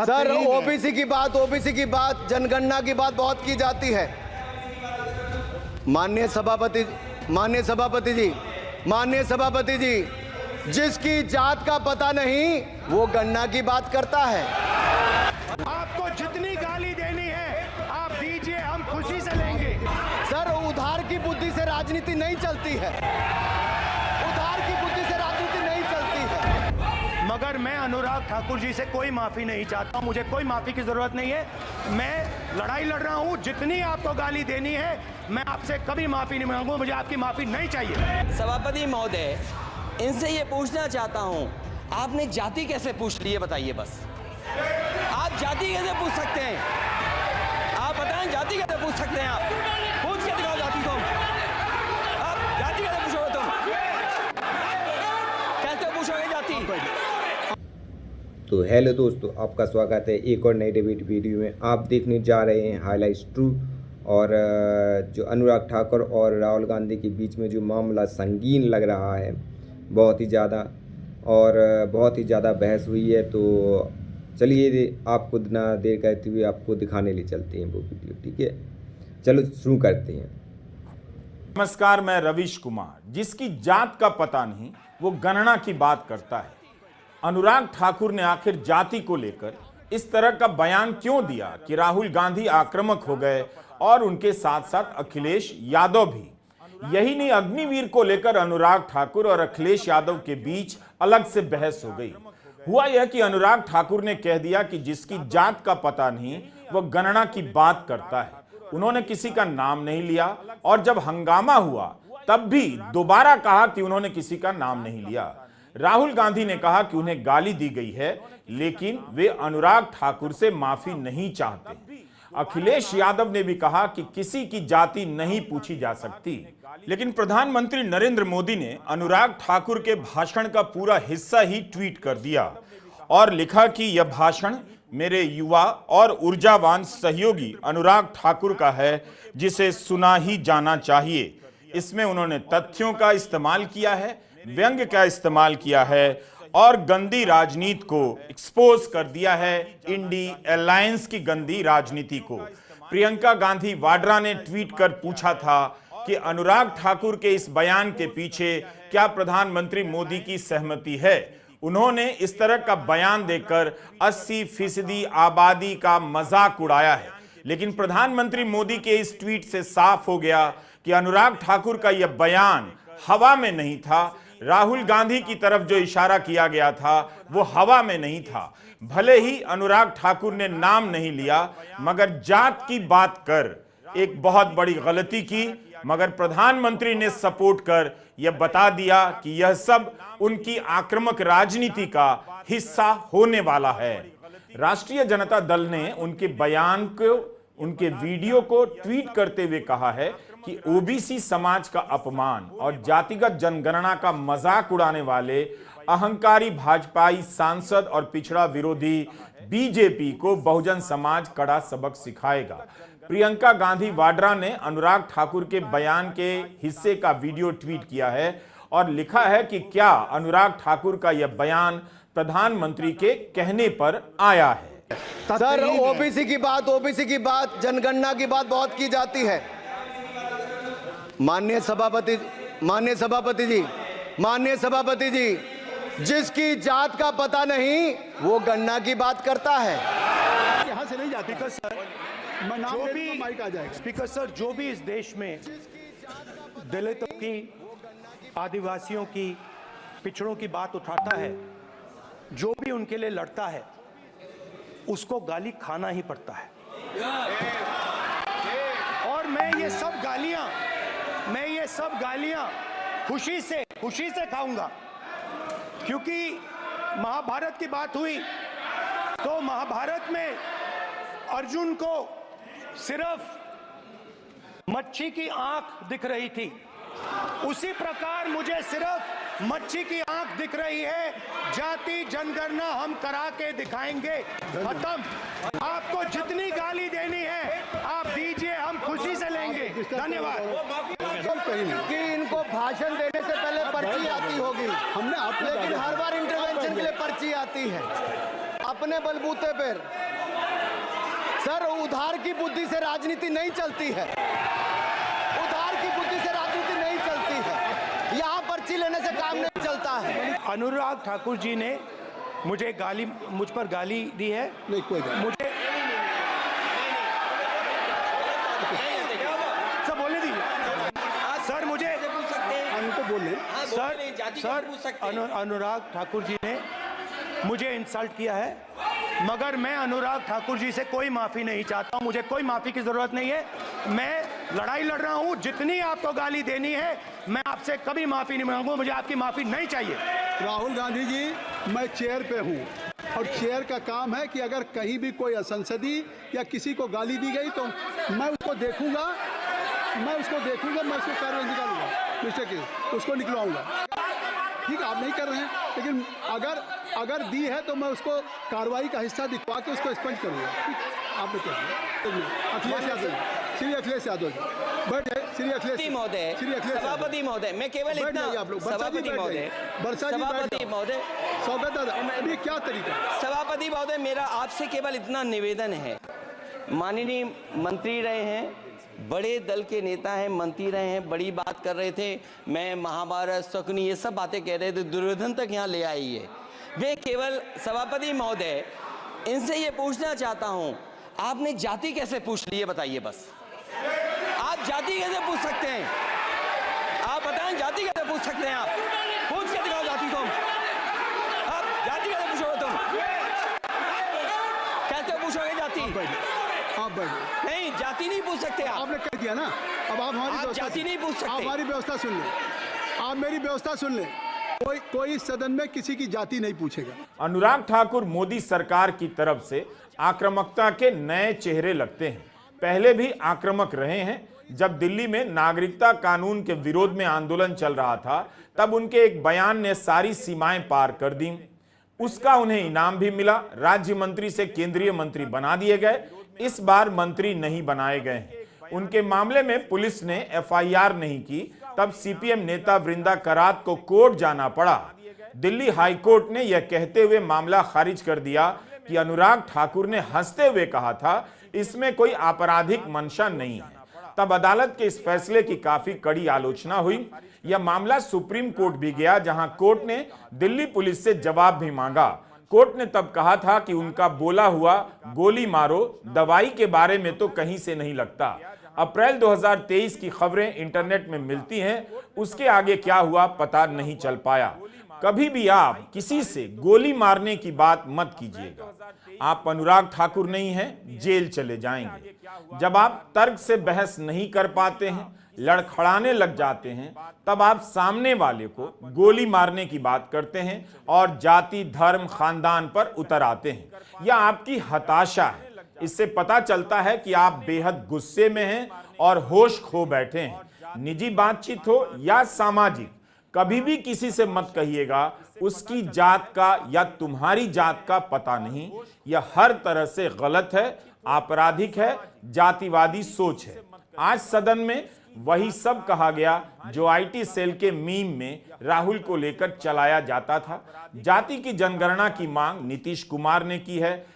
Sir, OBC की बात जनगणना की बात बहुत की जाती है। माननीय सभापति जी, जिसकी जात का पता नहीं वो गणना की बात करता है। आपको जितनी गाली देनी है आप दीजिए, हम खुशी से लेंगे। सर, उधार की बुद्धि से राजनीति नहीं चलती है। मगर मैं अनुराग ठाकुर जी से कोई माफी नहीं चाहता हूं, मुझे कोई माफी की जरूरत नहीं है। मैं लड़ाई लड़ रहा हूं, जितनी आपको गाली देनी है मैं आपसे कभी माफी नहीं मांगूंगा, मुझे आपकी माफी नहीं चाहिए। सभापति महोदय, इनसे ये पूछना चाहता हूं, आपने जाति कैसे पूछ ली है बताइए बस। आप जाति कैसे पूछ सकते हैं? आप बताएं, जाति कैसे पूछ सकते हैं? आप पूछ के दिखाओ जाति को। आप जाति कैसे पूछोगे? तुम कैसे पूछोगे जाति? तो हेलो दोस्तों, आपका स्वागत है एक और नई डिबेट वीडियो में। आप देखने जा रहे हैं हाईलाइट्स ट्रू। और जो अनुराग ठाकुर और राहुल गांधी के बीच में जो मामला संगीन लग रहा है, बहुत ही ज़्यादा बहस हुई है। तो चलिए आपको ना देर करते हुए आपको दिखाने ले चलते हैं वो वीडियो, ठीक है? चलो शुरू करते हैं। नमस्कार, मैं रवीश कुमार। जिसकी जात का पता नहीं वो गणना की बात करता है। अनुराग ठाकुर ने आखिर जाति को लेकर इस तरह का बयान क्यों दिया कि राहुल गांधी आक्रामक हो गए और उनके साथ साथ अखिलेश यादव भी। यही नहीं, अग्निवीर को लेकर अनुराग ठाकुर और अखिलेश यादव के बीच अलग से बहस हो गई। हुआ यह कि अनुराग ठाकुर ने कह दिया कि जिसकी जात का पता नहीं वो गणना की बात करता है। उन्होंने किसी का नाम नहीं लिया और जब हंगामा हुआ तब भी दोबारा कहा कि उन्होंने किसी का नाम नहीं लिया। राहुल गांधी ने कहा कि उन्हें गाली दी गई है, लेकिन वे अनुराग ठाकुर से माफी नहीं चाहते। अखिलेश यादव ने भी कहा कि किसी की जाति नहीं पूछी जा सकती। लेकिन प्रधानमंत्री नरेंद्र मोदी ने अनुराग ठाकुर के भाषण का पूरा हिस्सा ही ट्वीट कर दिया और लिखा कि यह भाषण मेरे युवा और ऊर्जावान सहयोगी अनुराग ठाकुर का है, जिसे सुना ही जाना चाहिए। इसमें उन्होंने तथ्यों का इस्तेमाल किया है, व्यंग्य का इस्तेमाल किया है और गंदी राजनीति को एक्सपोज कर दिया है, इंडी अलायंस की गंदी राजनीति को। प्रियंका गांधी वाड्रा ने ट्वीट कर पूछा था कि अनुराग ठाकुर के इस बयान के पीछे क्या प्रधानमंत्री मोदी की सहमति है। उन्होंने इस तरह का बयान देकर 80% आबादी का मजाक उड़ाया है। लेकिन प्रधानमंत्री मोदी के इस ट्वीट से साफ हो गया कि अनुराग ठाकुर का यह बयान हवा में नहीं था। राहुल गांधी की तरफ जो इशारा किया गया था वो हवा में नहीं था। भले ही अनुराग ठाकुर ने नाम नहीं लिया, मगर जात की बात कर एक बहुत बड़ी गलती की। मगर प्रधानमंत्री ने सपोर्ट कर यह बता दिया कि यह सब उनकी आक्रामक राजनीति का हिस्सा होने वाला है। राष्ट्रीय जनता दल ने उनके बयान को, उनके वीडियो को ट्वीट करते हुए कहा है कि ओबीसी समाज का अपमान और जातिगत जनगणना का मजाक उड़ाने वाले अहंकारी भाजपाई सांसद और पिछड़ा विरोधी बीजेपी को बहुजन समाज कड़ा सबक सिखाएगा। प्रियंका गांधी वाड्रा ने अनुराग ठाकुर के बयान के हिस्से का वीडियो ट्वीट किया है और लिखा है कि क्या अनुराग ठाकुर का यह बयान प्रधानमंत्री के कहने पर आया है। सर, ओबीसी की बात जनगणना की बात बहुत की जाती है। माननीय सभापति जी, जिसकी जात का पता नहीं वो गणना की बात करता है। यहां से नहीं जाती सर। स्पीकर सर, जो भी इस देश में दलितों की, आदिवासियों की, पिछड़ों की बात उठाता है, जो भी उनके लिए लड़ता है, उसको गाली खाना ही पड़ता है। और मैं ये सब गालियां खुशी से खाऊंगा, क्योंकि महाभारत की बात हुई तो महाभारत में अर्जुन को सिर्फ मच्छी की आंख दिख रही थी, उसी प्रकार मुझे सिर्फ मच्छी की आंख दिख रही है। जाति जनगणना हम करा के दिखाएंगे। खत्म। आपको जितनी गाली देनी है आप दीजिए, हम खुशी से लेंगे। धन्यवाद। कि इनको भाषण देने से पहले पर्ची आती होगी, लेकिन हर बार इंटरवेंशन के लिए पर्ची आती है। अब अपने बलबूते पर। सर, उधार की बुद्धि से राजनीति नहीं चलती है, उधार की बुद्धि से राजनीति नहीं चलती है। यहाँ पर्ची लेने से काम नहीं चलता है। अनुराग ठाकुर जी ने मुझ पर गाली दी है। नहीं, कोई बात मुझे सब बोलने दीजिए सर। मुझे उनको बोले। सर अनुराग ठाकुर जी ने मुझे इंसल्ट किया है, मगर मैं अनुराग ठाकुर जी से कोई माफी नहीं चाहता हूं। मुझे कोई माफी की जरूरत नहीं है। मैं लड़ाई लड़ रहा हूं। जितनी आपको गाली देनी है, मैं आपसे कभी माफी नहीं मांगूंगा। मुझे आपकी माफी नहीं चाहिए। राहुल गांधी जी, मैं चेयर पे हूँ और चेयर का काम है कि अगर कहीं भी कोई असंसदीय या किसी को गाली दी गई तो मैं उसको देखूंगा, मैं उसको कार्रवाई निकालूंगा, मिस्टर के उसको निकलवाऊंगा। ठीक है, आप नहीं कर रहे हैं, लेकिन अगर दी है तो मैं उसको कार्रवाई का हिस्सा दिखवा के उसको स्पंज करूंगा। आप अखिलेश यादव, श्री अखिलेश यादव जी बैठे। श्री अखिलेश महोदय, सभापति महोदय, मैं केवल इतना, सभापति महोदय, सभापति महोदय, स्वागत है। अभी क्या तरीका? सभापति महोदय, मेरा आपसे केवल इतना निवेदन है। माननीय मंत्री रहे हैं, बड़े दल के नेता हैं, मंत्री रहे हैं, बड़ी बात कर रहे थे। मैं महाभारत, शकुनी, ये सब बातें कह रहे थे, दुर्योधन तक यहाँ ले आई है। मैं केवल सभापति महोदय इनसे ये पूछना चाहता हूँ, आपने जाति कैसे पूछ ली है बताइए बस। आप जाति कैसे पूछ सकते हैं? आप बताएं, जाति कैसे पूछ सकते हैं? आप पूछ के दिखाओ जाति। तुम आप जाति कैसे पूछोगे? तुम कैसे पूछोगे जाति? आप बैठिए। नहीं, जाति नहीं पूछ सकते आप। आपने कह दिया ना, अब आप हमारी जाति नहीं पूछ सकते। आप हमारी व्यवस्था सुन लें, आप मेरी व्यवस्था सुन लें। कोई सदन में किसी की जाति नहीं पूछेगा। अनुराग ठाकुर मोदी सरकार की तरफ से आक्रामकता के नए चेहरे लगते हैं। पहले भी आक्रामक रहे हैं। जब दिल्ली में नागरिकता कानून के विरोध में आंदोलन चल रहा था, तब उनके एक बयान ने सारी सीमाएं पार कर दी। उसका उन्हें इनाम भी मिला। राज्य मंत्री से केंद्रीय मंत्री बना दिए गए। इस बार मंत्री नहीं बनाए गए हैं। उनके मामले में पुलिस ने एफआईआर नहीं की, तब सीपीएम नेता वृंदा करात को कोर्ट जाना पड़ा। दिल्ली हाई कोर्ट ने यह कहते हुए मामला खारिज कर दिया कि अनुराग ठाकुर ने हंसते हुए कहा था, इसमें कोई आपराधिक मंशा नहीं है। तब अदालत के इस फैसले की काफी कड़ी आलोचना हुई। यह मामला सुप्रीम कोर्ट भी गया, जहां कोर्ट ने दिल्ली पुलिस से जवाब भी मांगा। कोर्ट ने तब कहा था कि उनका बोला हुआ गोली मारो दवाई के बारे में तो कहीं से नहीं लगता। अप्रैल 2023 की खबरें इंटरनेट में मिलती हैं, उसके आगे क्या हुआ पता नहीं चल पाया। कभी भी आप किसी से गोली मारने की बात मत कीजिएगा। आप अनुराग ठाकुर नहीं हैं, जेल चले जाएंगे। जब आप तर्क से बहस नहीं कर पाते हैं, लड़खड़ाने लग जाते हैं, तब आप सामने वाले को गोली मारने की बात करते हैं और जाति, धर्म, खानदान पर उतर आते हैं। यह आपकी हताशा है। इससे पता चलता है कि आप बेहद गुस्से में हैं और होश खो बैठे हैं। निजी बातचीत हो या सामाजिक, कभी भी किसी से मत कहिएगा उसकी जात का या तुम्हारी जात का पता नहीं। यह हर तरह से गलत है, आपराधिक है, जातिवादी सोच है। आज सदन में वही सब कहा गया जो आईटी सेल के मीम में राहुल को लेकर चलाया जाता था। जाति की जनगणना की मांग नीतीश कुमार ने की है,